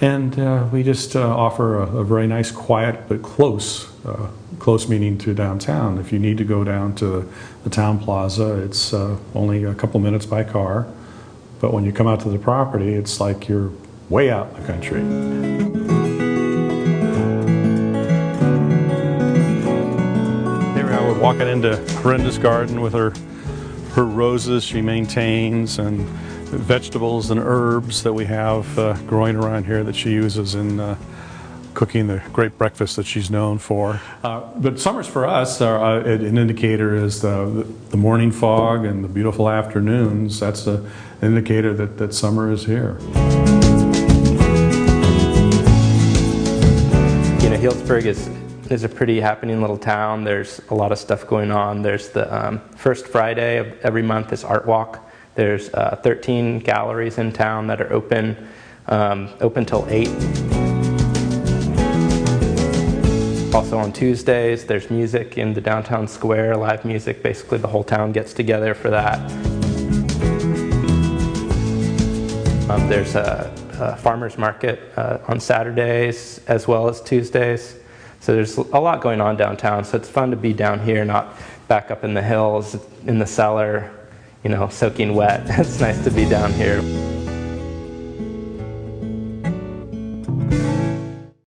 And we just offer a very nice, quiet, but close meaning to downtown. If you need to go down to the town plaza, it's only a couple minutes by car. But when you come out to the property, it's like you're way out in the country. Here we are, we're walking into Brenda's garden with her roses she maintains, and vegetables and herbs that we have growing around here that she uses in cooking the great breakfast that she's known for. But summers for us are an indicator is the morning fog and the beautiful afternoons. That's an indicator that summer is here. You know, Healdsburg is a pretty happening little town. There's a lot of stuff going on. There's the first Friday of every month is Art Walk. There's 13 galleries in town that are open till 8. Also on Tuesdays, there's music in the downtown square, live music. Basically, the whole town gets together for that. There's a farmer's market on Saturdays as well as Tuesdays. So there's a lot going on downtown. So it's fun to be down here, not back up in the hills, in the cellar, you know, soaking wet. It's nice to be down here.